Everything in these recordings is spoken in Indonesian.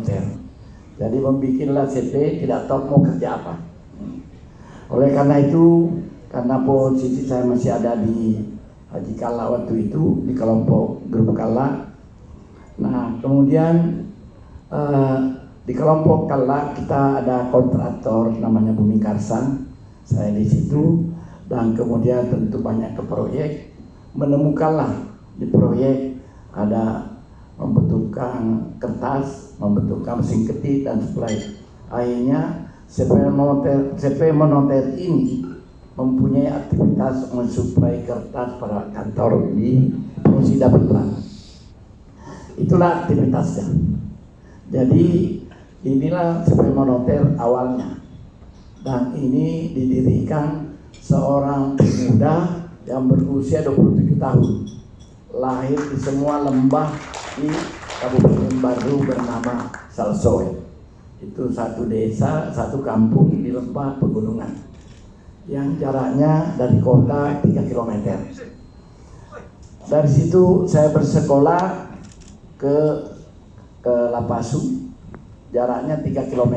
Moneter. Jadi membikinlah CP, tidak tahu mau kerja apa. Oleh karena itu, karena posisi saya masih ada di Haji Kalla waktu itu, di kelompok grup Kalla. Nah, kemudian di kelompok Kalla kita ada kontraktor namanya Bumi Karsan, saya di situ, dan kemudian tentu banyak ke proyek, menemukanlah di proyek ada membutuhkan kertas, membutuhkan mesin ketik dan sebagainya. Akhirnya CP Moneter ini mempunyai aktivitas mensuplai kertas pada kantor di Rosida Berlan. Itulah aktivitasnya. Jadi inilah CP Moneter awalnya, dan ini didirikan seorang pemuda yang berusia 27 tahun, lahir di semua lembah di Kabupaten Baru bernama Salsoe. Itu satu desa, satu kampung di lembah pegunungan yang jaraknya dari kota 3 km. Dari situ saya bersekolah ke Lapasu, jaraknya 3 km.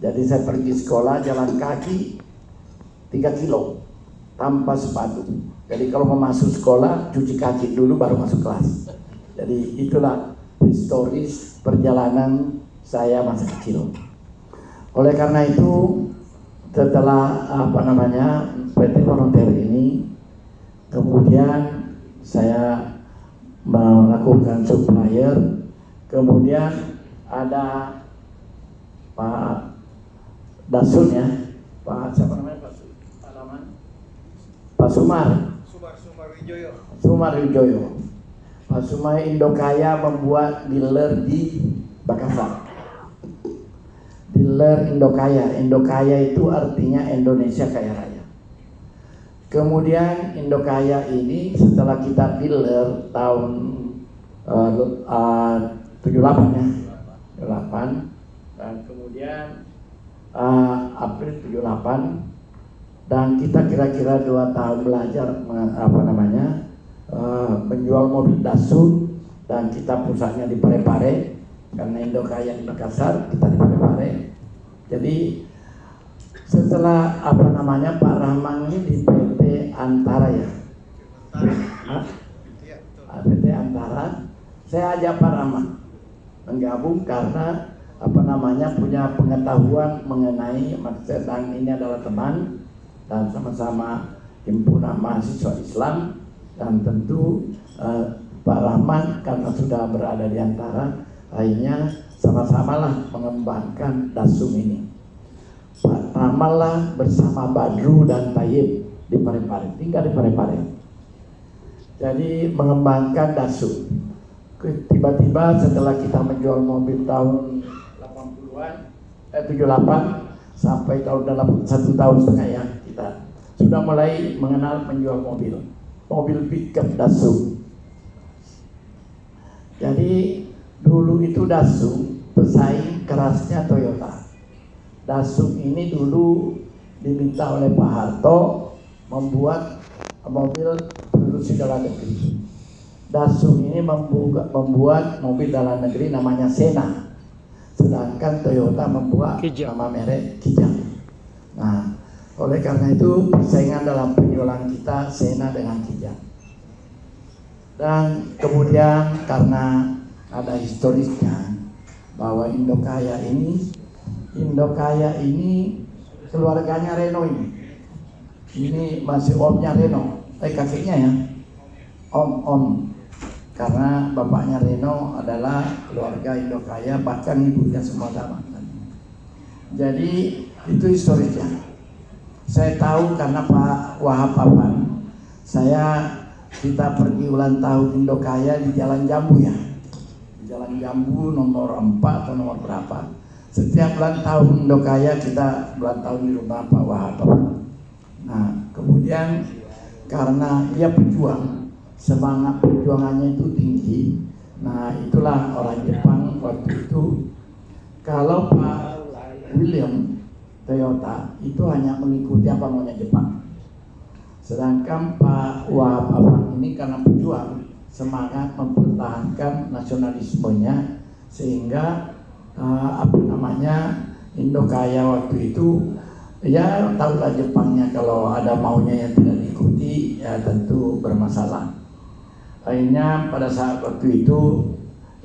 Jadi saya pergi sekolah jalan kaki 3 kilo tanpa sepatu. Jadi kalau mau masuk sekolah cuci kaki dulu baru masuk kelas. Jadi itulah historis perjalanan saya masa kecil. Oleh karena itu, setelah PT Moneter ini, kemudian saya melakukan supplier, kemudian ada Pak Dasun ya, Pak siapa namanya, Pak Sumar Wijoyo. Pak Sumar Indokaya membuat dealer di Makassar. Dealer Indokaya. Indokaya itu artinya Indonesia Kaya Raya. Kemudian Indokaya ini setelah kita dealer tahun 78 ya, 78, dan kemudian April 78, dan kita kira-kira 2 tahun belajar menjual mobil Datsun, dan kita pusatnya di Parepare karena Indokaya di Makassar, kita di Parepare. Jadi setelah Pak Rahman ini di PT Antara ya, PT Antara, saya ajak Pak Rahman menggabung karena punya pengetahuan mengenai dan ini adalah teman dan sama-sama himpunan mahasiswa Islam, dan tentu Pak Rahman karena sudah berada di Antara, akhirnya sama-samalah mengembangkan Datsun ini. Pak Rahman lah bersama Badru dan Tayyib di Parepare, tinggal di Parepare. Jadi mengembangkan Datsun. Tiba-tiba setelah kita menjual mobil tahun 78 sampai tahun 1 tahun setengah ya, kita sudah mulai mengenal menjual mobil pickup Datsun. Jadi dulu itu Datsun pesaing kerasnya Toyota. Datsun ini dulu diminta oleh Pak Harto membuat mobil produksi dalam negeri. Datsun ini membuat mobil dalam negeri namanya Sena, sedangkan Toyota membuat nama merek Kijang. Nah, oleh karena itu persaingan dalam penjualan kita Sena dengan Kijang. Dan kemudian karena ada historisnya bahwa Indokaya ini keluarganya Reno ini masih omnya Reno, kakeknya ya, om. Karena bapaknya Reno adalah keluarga Indokaya, bahkan ibunya semua sama. Jadi itu historisnya. Saya tahu karena Pak Wahab Afan, kita pergi ulang tahun Indokaya di Jalan Jambu ya, di Jalan Jambu nomor 4 atau nomor berapa. Setiap ulang tahun Indokaya kita ulang tahun di rumah Pak Wahab Afan. Nah, kemudian karena dia pejuang, semangat perjuangannya itu tinggi. Nah, itulah orang Jepang waktu itu. Kalau Pak William Toyota itu hanya mengikuti apa maunya Jepang. Sedangkan Pak Wahab Afan ini karena pejuang, semangat mempertahankan nasionalismenya, sehingga Indokaya waktu itu ya tahulah Jepangnya kalau ada maunya yang tidak diikuti ya tentu bermasalah. Akhirnya pada saat waktu itu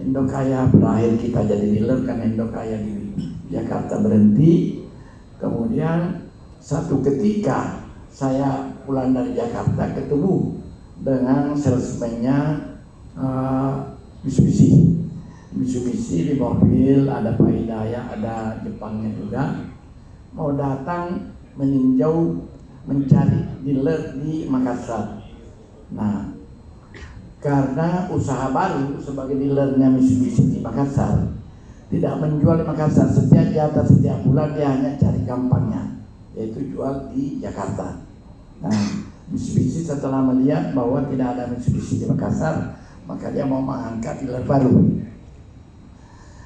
Indokaya berakhir kita jadi dealer karena Indokaya di Jakarta berhenti. Kemudian satu ketika saya pulang dari Jakarta ketemu dengan salesman-nya Mitsubishi di mobil, ada Pak Hidayah, ada Jepangnya juga, mau datang meninjau mencari dealer di Makassar. Nah, karena usaha baru sebagai dealernya Mitsubishi di Makassar tidak menjual di Makassar, setiap jatah setiap bulan dia hanya cari gampangnya, yaitu jual di Jakarta. Nah, Mitsubishi setelah melihat bahwa tidak ada Mitsubishi di Makassar, maka dia mau mengangkat dealer baru.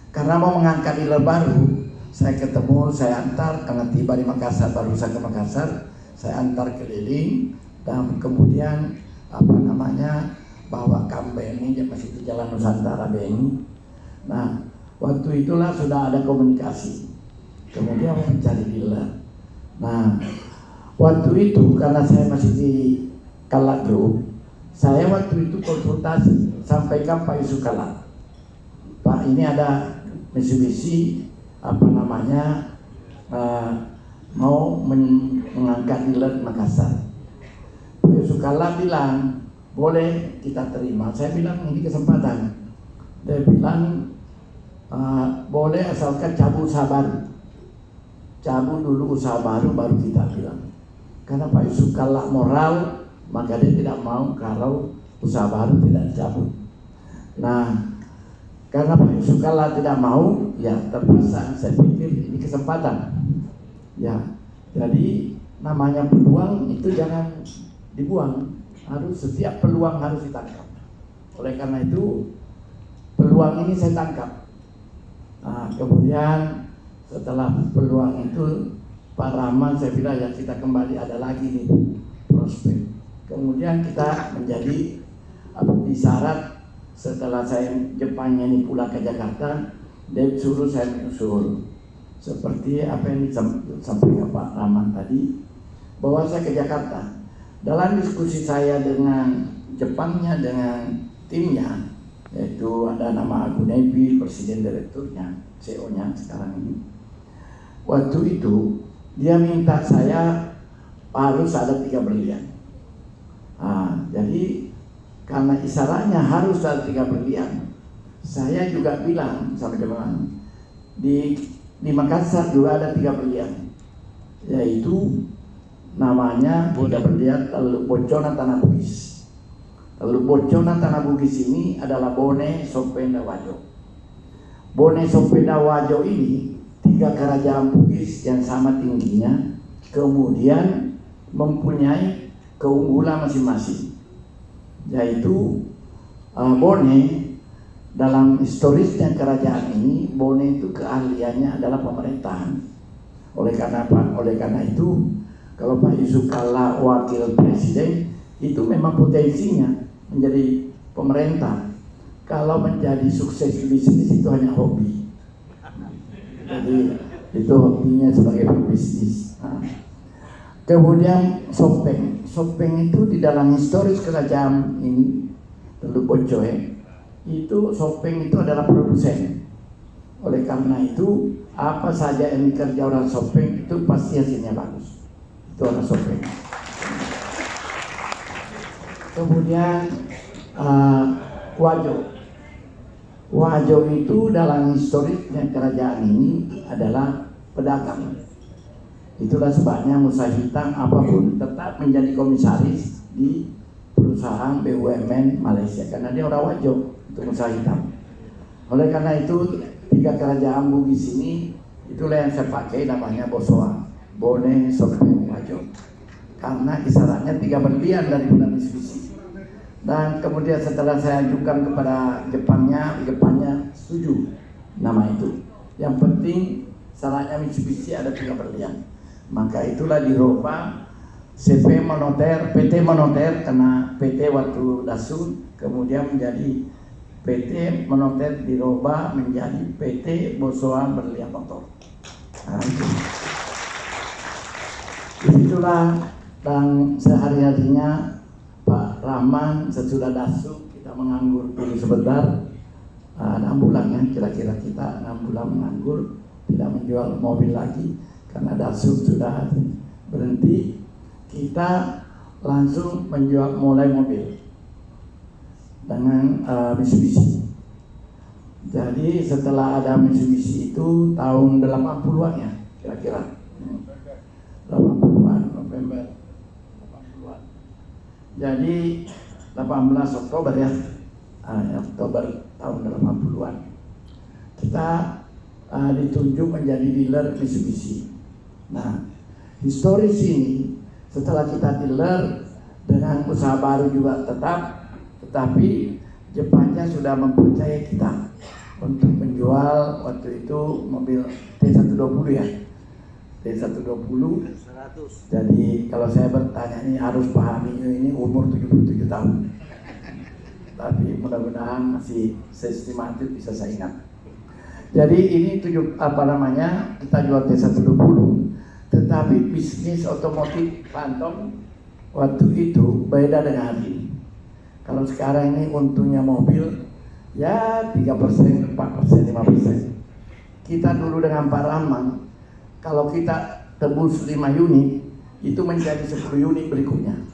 Karena mau mengangkat dealer baru, saya ketemu, saya antar, karena tiba di Makassar, baru saya ke Makassar, saya antar keliling, dan kemudian bawa BNI, dia masih di Jalan Nusantara BNI. Nah, waktu itulah sudah ada komunikasi, kemudian mencari dealer. Nah, waktu itu karena saya masih di Kala Group, saya waktu itu konsultasi, sampaikan Pak Yusuf Kala, Pak, ini ada Mitsubishi mau mengangkat dealer Makassar. Pak Yusuf Kala bilang boleh kita terima. Saya bilang ini kesempatan. Dia bilang boleh asalkan cabut usaha baru. Cabut dulu usaha baru kita bilang. Karena Pak Yusuf Kala moral, maka dia tidak mau kalau usaha baru tidak dicabut. Nah, karena Pak Yusuf Kala tidak mau, ya terpaksa. Saya pikir ini kesempatan. Ya, jadi namanya peluang itu jangan dibuang. Harus setiap peluang harus ditangkap. Oleh karena itu peluang ini saya tangkap. Nah, kemudian setelah peluang itu Pak Rahman, saya bilang ya kita kembali ada lagi nih prospek. Kemudian kita menjadi isyarat. Setelah saya Jepangnya ini pulang ke Jakarta, dia suruh saya menyusul. Seperti apa yang disampaikan Pak Rahman tadi, bahwa saya ke Jakarta. Dalam diskusi saya dengan Jepangnya, dengan timnya, yaitu ada nama Agung Nebi, presiden direkturnya, CEO-nya sekarang ini. Waktu itu dia minta saya harus ada 3 berlian. Jadi karena isyaratnya harus ada 3 berlian, saya juga bilang sama teman di Makassar juga ada 3 berlian, yaitu namanya 3 berlian Teluk Bocona Tanah Bugis. Teluk Bocona Tanah Bugis ini adalah Bone Sopenda Wajo. Bone Sopenda Wajo ini 3 kerajaan Bugis yang sama tingginya, kemudian mempunyai keunggulan masing-masing, yaitu Bone dalam historisnya kerajaan ini, Bone itu keahliannya adalah pemerintahan. Oleh karena itu kalau Pak Yusuf Kala wakil presiden, itu memang potensinya menjadi pemerintah. Kalau menjadi sukses di bisnis itu hanya hobi. Jadi itu hobinya sebagai pebisnis. Kemudian Sopeng itu di dalam historis kerajaan ini Teluk Bocoe itu Sopeng itu adalah produsen. Oleh karena itu apa saja yang dikerja orang Sopeng itu pasti hasilnya bagus. Itu orang Sopeng. Kemudian Wajo itu dalam historisnya kerajaan ini adalah pedagang. Itulah sebabnya Musa Hitam apapun tetap menjadi komisaris di perusahaan BUMN Malaysia, karena dia orang Wajo, itu Musa Hitam. Oleh karena itu 3 kerajaan Bugis ini itulah yang saya pakai namanya Bosoa, Bone Sopeng Wajo, karena kisarannya 3 berlian dari bulan Mitsubishi. Dan kemudian setelah saya ajukan kepada Jepangnya setuju nama itu. Yang penting syaratnya Mitsubishi ada 3 berlian. Maka itulah dirubah PT Monoter karena PT waktu Dasun, kemudian menjadi PT Monotet dirubah menjadi PT Bosoa Berlian Motor. Nah, itu. Disitulah dan sehari-harinya Pak Rahman sesudah dasuk kita menganggur dulu sebentar, 6 bulan ya, kira-kira kita 6 bulan menganggur, tidak menjual mobil lagi karena dasuk sudah berhenti. Kita langsung mulai mobil dengan Mitsubishi. Jadi setelah ada Mitsubishi itu tahun 80-an ya, kira-kira 80-an, November 80-an. Jadi 18 Oktober ya, Oktober tahun 80-an kita ditunjuk menjadi dealer Mitsubishi. Nah, historis ini setelah kita dealer dengan usaha baru juga tetap, tetapi Jepangnya sudah mempercayai kita untuk menjual waktu itu mobil T120 ya, T120. Jadi kalau saya bertanya ini harus pahami ini umur 77 tahun. Tapi mudah-mudahan masih sistematis bisa saya ingat. Jadi ini kita jual T120, tetapi bisnis otomotif Phantom waktu itu beda dengan hari ini. Kalau sekarang ini untungnya mobil ya 3%, 4%, 5%. Kita dulu dengan Pak Rahman, kalau kita tebus 5 unit itu menjadi 10 unit berikutnya.